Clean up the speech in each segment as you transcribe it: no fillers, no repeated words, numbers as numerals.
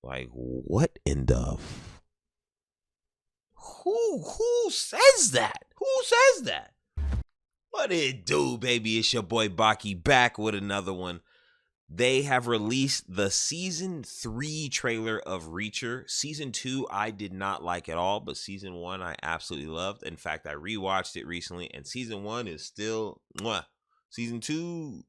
Like, what in the who says that? Who says that? What it do, baby? It's your boy Baki back with another one. They have released the season 3 trailer of Reacher. Season 2 I did not like at all, but season 1 I absolutely loved. In fact, I rewatched it recently, and season 1 is still mwah. Season 2,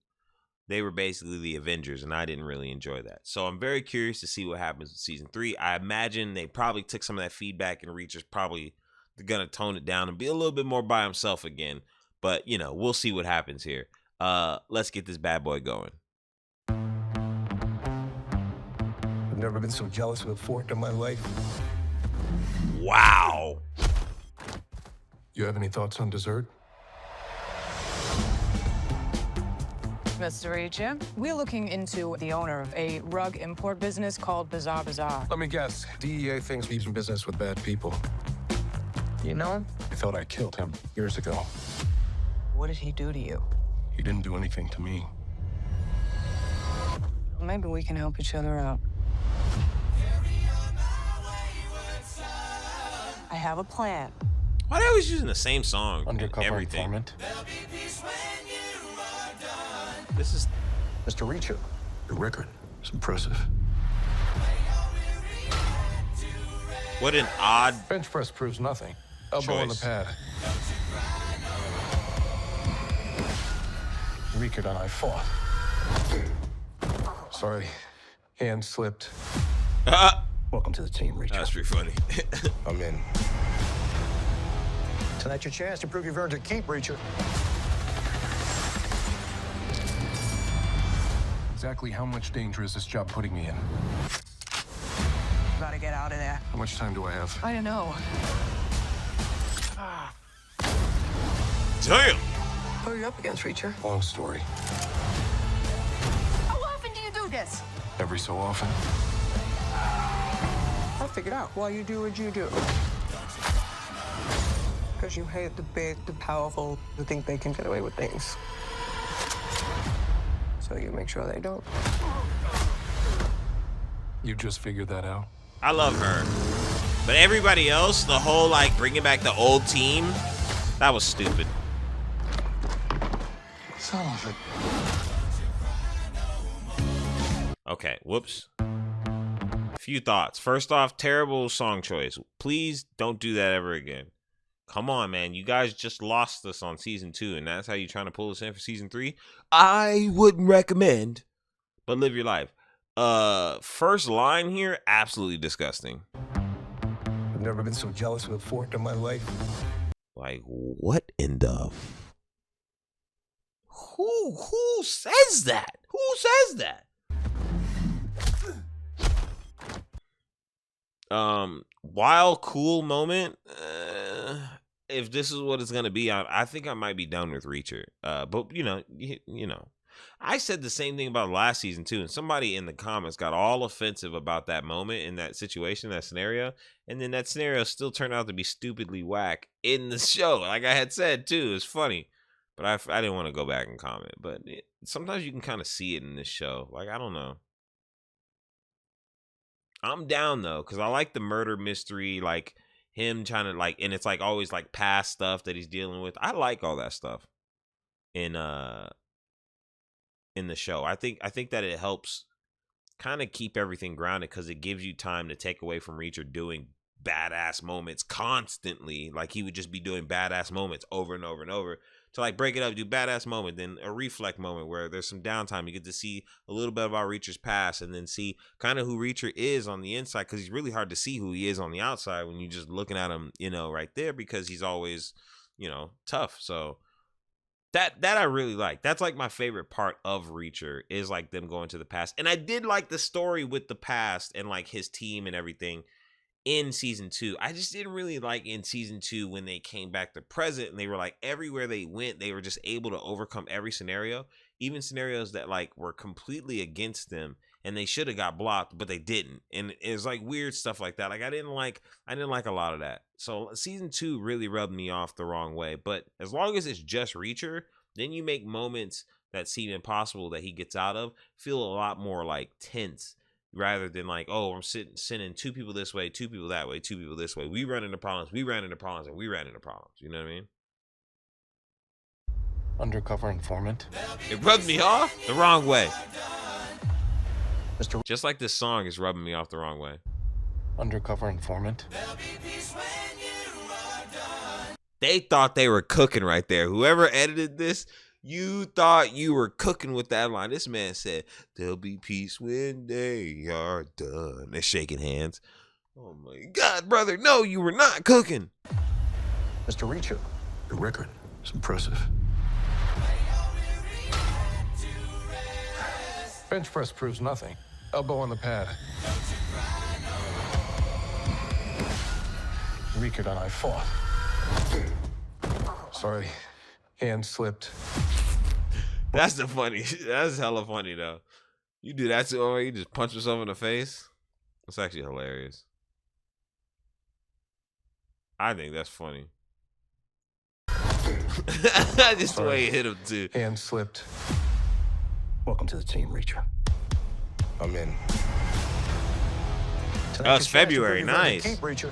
they were basically the Avengers, and I didn't really enjoy that. So I'm very curious to see what happens with season 3. I imagine they probably took some of that feedback, and Reacher's probably gonna tone it down and be a little bit more by himself again. But we'll see what happens here. Let's get this bad boy going. I've never been so jealous of a fork in my life. Wow. You have any thoughts on dessert? Mr. Reacher, we're looking into the owner of a rug import business called Bazaar Bazaar. Let me guess. DEA thinks he's in business with bad people. You know him? I thought I killed him years ago. What did he do to you? He didn't do anything to me. Maybe we can help each other out. I have a plan. Why are they always using the same song? Undercover and everything. informant. This is Mr. Reacher, your record is impressive. what an odd. Bench press proves nothing. Elbow on the Choice. pad. Reacher and I fought. Sorry, hand slipped. Welcome to the team, Reacher. That's pretty funny. I'm in. Tonight's your chance to prove you've earned your keep, Reacher. Exactly how much danger is this job putting me in? Gotta get out of there. How much time do I have? I don't know. Damn. Who are you up against, Reacher? Long story. How often do you do this? Every so often. I figured out why you do what you do. Because you hate the big, the powerful, who think they can get away with things. So you make sure they don't. You just figured that out? I love her. But everybody else, the whole like bringing back the old team, that was stupid. Some of it. Okay, whoops. Few thoughts. First off, terrible song choice. Please don't do that ever again. Come on, man. You guys just lost us on season 2, and that's how you're trying to pull us in for season 3? I wouldn't recommend, but live your life. First line here, absolutely disgusting. I've never been so jealous of a fork in my life. Like, what in the who says that? Who says that? While cool moment, if this is what it's gonna be, I think I might be done with Reacher. But I said the same thing about last season too, and somebody in the comments got all offensive about that moment in that situation, that scenario, and then that scenario still turned out to be stupidly whack in the show. Like I had said too, it's funny, but I didn't want to go back and comment. But sometimes you can kind of see it in this show. Like I don't know. I'm down though, because I like the murder mystery, like him trying to like, and it's like always like past stuff that he's dealing with. I like all that stuff in the show. I think that it helps kind of keep everything grounded because it gives you time to take away from Reacher doing badass moments constantly. Like he would just be doing badass moments over and over and over. To like break it up, do badass moment, then a reflect moment where there's some downtime. You get to see a little bit about Reacher's past and then see kind of who Reacher is on the inside, because he's really hard to see who he is on the outside when you're just looking at him, right there, because he's always, tough. So that I really like. That's like my favorite part of Reacher is like them going to the past. And I did like the story with the past and like his team and everything in season 2. I just didn't really like in season 2 when they came back to present and they were like everywhere they went, they were just able to overcome every scenario, even scenarios that like were completely against them and they should have got blocked, but they didn't. And it's like weird stuff like that. Like I didn't like a lot of that. So season 2 really rubbed me off the wrong way. But as long as it's just Reacher, then you make moments that seem impossible that he gets out of feel a lot more like tense rather than like, oh, I'm sending 2 people this way, 2 people that way, 2 people this way. We run into problems, we ran into problems, and we ran into problems. You know what I mean? Undercover informant. It rubbed me off the wrong way. Mr. Just like this song is rubbing me off the wrong way. Undercover informant. They thought they were cooking right there. Whoever edited this, you thought you were cooking with that line. This man said, there'll be peace when they are done. They're shaking hands. Oh my God, brother. No, you were not cooking. Mr. Reacher, your record is impressive. Bench press proves nothing. Elbow on the pad. Reacher and I fought. Sorry, hand slipped. That's the funny. That's hella funny though. You do that to him, you just punch yourself in the face. That's actually hilarious. I think that's funny. Just the way he hit him too. Hand slipped. Welcome to the team, Reacher. I'm in. Oh, it's February. Nice. Keep, Reacher.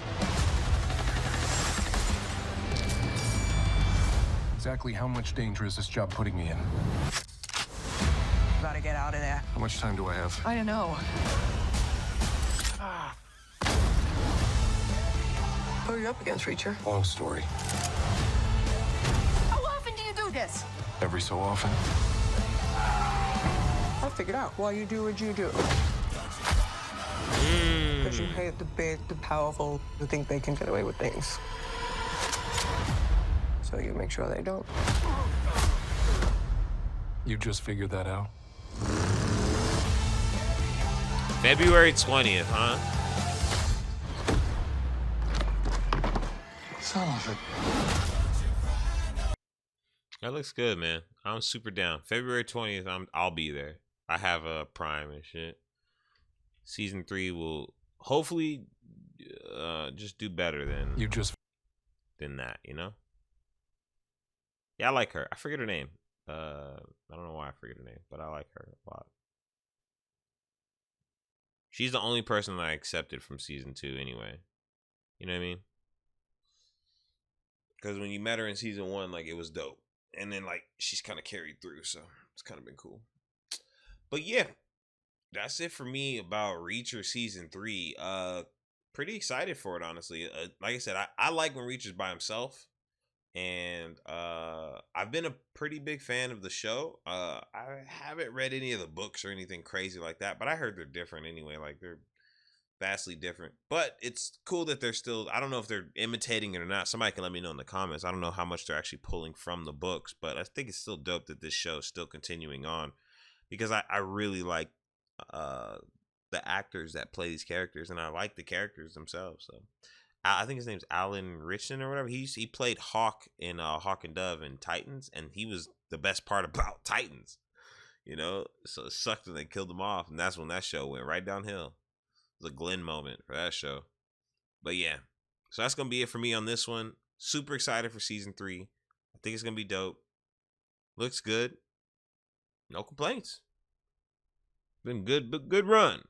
Exactly how much danger is this job putting me in? Gotta get out of there. How much time do I have? I don't know. Who are you up against, Reacher? Long story. How often do you do this? Every so often. I'll figure it out why you do what you do. Because you hate the big, the powerful, who think they can get away with things. So you make sure they don't. You just figured that out? February 20th, huh? Son of a... That looks good, man. I'm super down. February 20th, I'll be there. I have a Prime and shit. Season 3 will hopefully just do better than that, you know? Yeah, I like her. I forget her name. I don't know why I forget her name, but I like her a lot. She's the only person that I accepted from season 2 anyway. You know what I mean? Because when you met her in season 1, like, it was dope. And then, like, she's kind of carried through, so it's kind of been cool. But yeah, that's it for me about Reacher season 3. Pretty excited for it, honestly. Like I said, I like when Reacher's by himself. And I've been a pretty big fan of the show. I haven't read any of the books or anything crazy like that, but I heard they're different anyway. Like, they're vastly different. But it's cool that they're still, I don't know if they're imitating it or not. Somebody can let me know in the comments. I don't know how much they're actually pulling from the books, but I think it's still dope that this show is still continuing on, because I really like the actors that play these characters, and I like the characters themselves. So I think his name's Alan Ritchson or whatever. He played Hawk in Hawk and Dove and Titans, and he was the best part about Titans, you know. So it sucked when they killed him off, and that's when that show went right downhill. It was a Glenn moment for that show. But yeah, so that's gonna be it for me on this one. Super excited for season 3. I think it's gonna be dope. Looks good. No complaints. Been good, but good run.